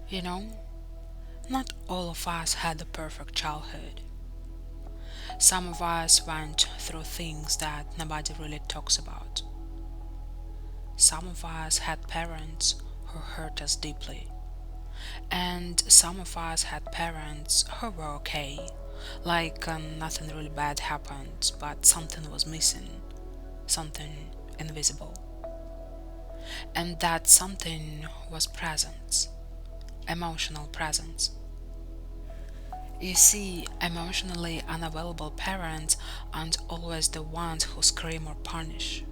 You know, not all of us had a perfect childhood. Some of us went through things that nobody really talks about. Some of us had parents who hurt us deeply. And some of us had parents who were okay. Nothing really bad happened, but something was missing, something invisible. And that something was presence, emotional presence. You see, emotionally unavailable parents aren't always the ones who scream or punish.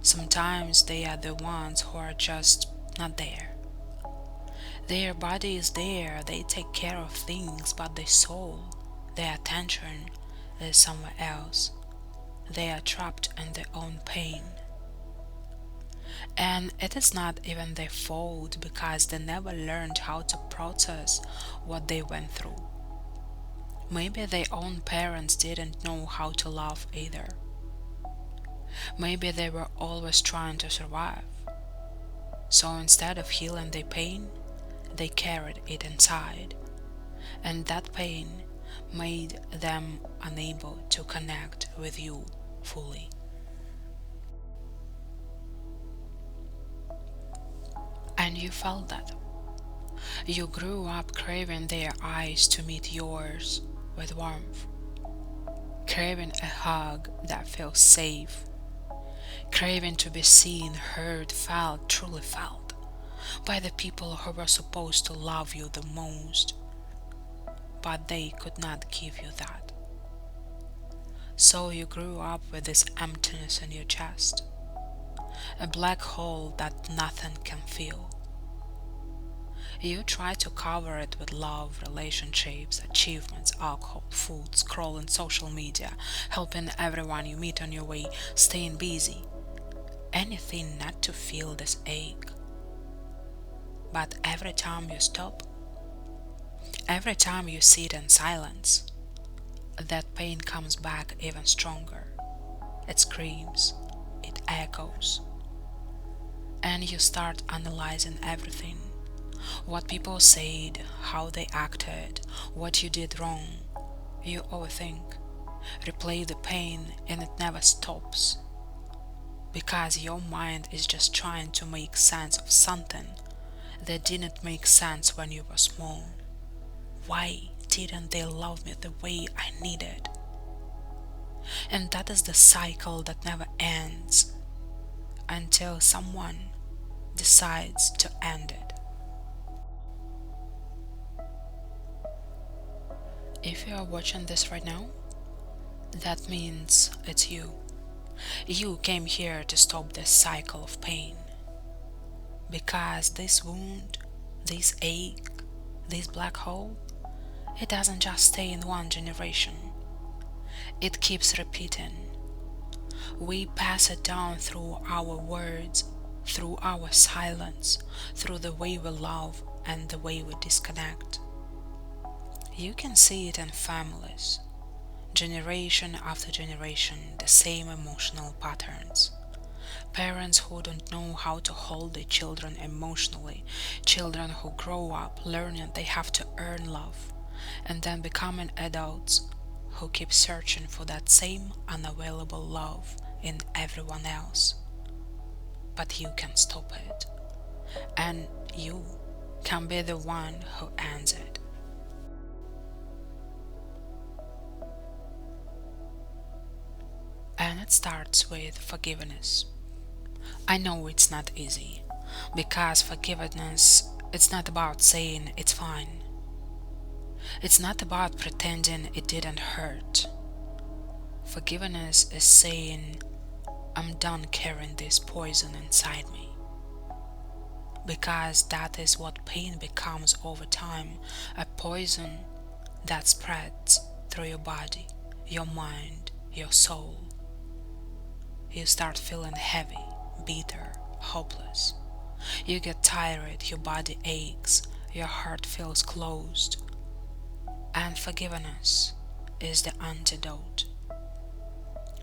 Sometimes they are the ones who are just not there. Their body is there, they take care of things, but their soul, their attention, is somewhere else. They are trapped in their own pain. And it is not even their fault because they never learned how to process what they went through. Maybe their own parents didn't know how to love either. Maybe they were always trying to survive. So instead of healing their pain, they carried it inside. And that pain made them unable to connect with you fully. And you felt that. You grew up craving their eyes to meet yours with warmth, craving a hug that feels safe, craving to be seen, heard, felt, truly felt by the people who were supposed to love you the most, but they could not give you that. So you grew up with this emptiness in your chest, a black hole that nothing can fill. You try to cover it with love, relationships, achievements, alcohol, food, scrolling social media, helping everyone you meet on your way, staying busy. Anything not to feel this ache. But every time you stop, every time you sit in silence, that pain comes back even stronger. It screams, it echoes. And you start analyzing everything. What people said, how they acted, what you did wrong. You overthink, replay the pain, and it never stops. Because your mind is just trying to make sense of something that didn't make sense when you were small. Why didn't they love me the way I needed? And that is the cycle that never ends until someone decides to end it. If you are watching this right now, that means it's you. You came here to stop this cycle of pain. Because this wound, this ache, this black hole, it doesn't just stay in one generation. It keeps repeating. We pass it down through our words, through our silence, through the way we love and the way we disconnect. You can see it in families, generation after generation, the same emotional patterns. Parents who don't know how to hold their children emotionally, children who grow up learning they have to earn love, and then becoming adults who keep searching for that same unavailable love in everyone else. But you can stop it, and you can be the one who ends it. And it starts with forgiveness. I know it's not easy, because forgiveness, it's not about saying it's fine. It's not about pretending it didn't hurt. Forgiveness is saying, I'm done carrying this poison inside me. Because that is what pain becomes over time, a poison that spreads through your body, your mind, your soul. You start feeling heavy, bitter, hopeless. You get tired, your body aches, your heart feels closed. And forgiveness is the antidote.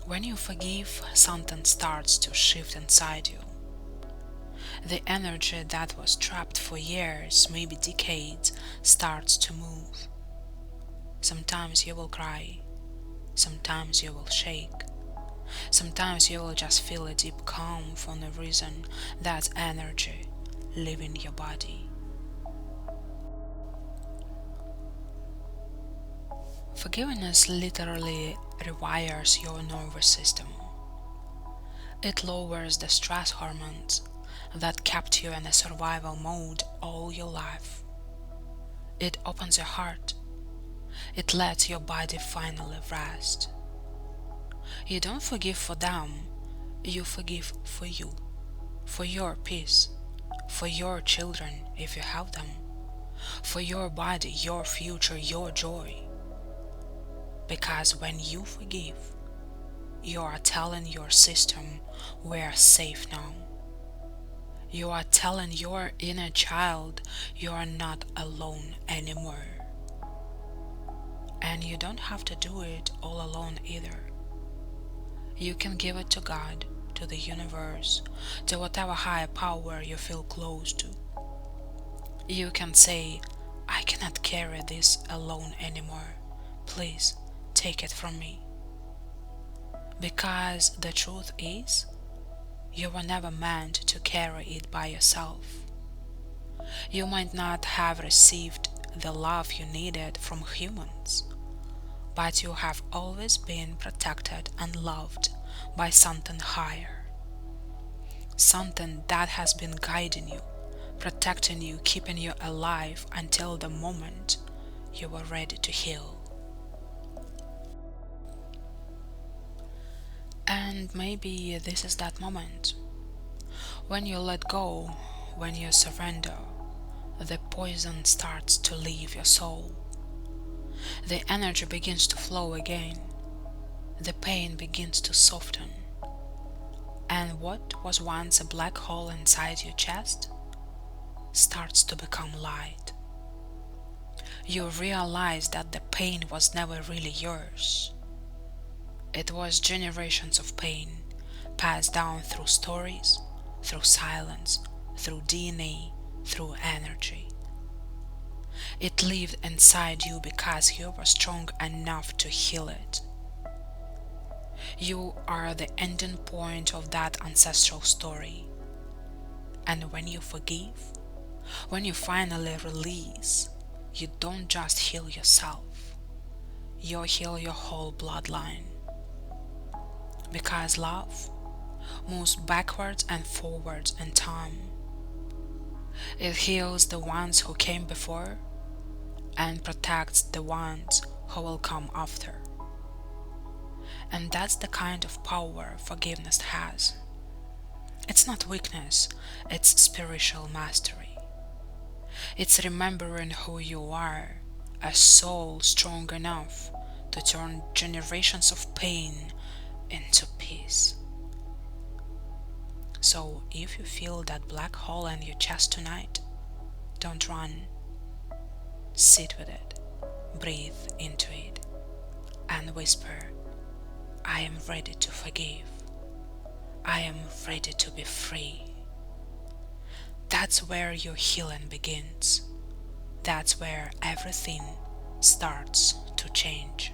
When you forgive, something starts to shift inside you. The energy that was trapped for years, maybe decades, starts to move. Sometimes you will cry, sometimes you will shake, sometimes you will just feel a deep calm for no reason. That's energy leaving your body. Forgiveness literally rewires your nervous system. It lowers the stress hormones that kept you in a survival mode all your life. It opens your heart. It lets your body finally rest. You don't forgive for them, you forgive for you, for your peace, for your children if you have them, for your body, your future, your joy. Because when you forgive, you are telling your system, we're safe now. You are telling your inner child, you are not alone anymore. And you don't have to do it all alone either. You can give it to God, to the universe, to whatever higher power you feel close to. You can say, I cannot carry this alone anymore. Please take it from me. Because the truth is, you were never meant to carry it by yourself. You might not have received the love you needed from humans, but you have always been protected and loved by something higher. Something that has been guiding you, protecting you, keeping you alive until the moment you were ready to heal. And maybe this is that moment. When you let go, when you surrender, the poison starts to leave your soul. The energy begins to flow again. The pain begins to soften. And what was once a black hole inside your chest starts to become light. You realize that the pain was never really yours. It was generations of pain passed down through stories, through silence, through DNA, through energy. It lived inside you because you were strong enough to heal it. You are the ending point of that ancestral story. And when you forgive, when you finally release, you don't just heal yourself, you heal your whole bloodline. Because love moves backwards and forwards in time. It heals the ones who came before and protects the ones who will come after. And that's the kind of power forgiveness has. It's not weakness, it's spiritual mastery. It's remembering who you are, a soul strong enough to turn generations of pain into peace. So if you feel that black hole in your chest tonight, don't run. Sit with it, breathe into it, and whisper, I am ready to forgive. I am ready to be free. That's where your healing begins. That's where everything starts to change.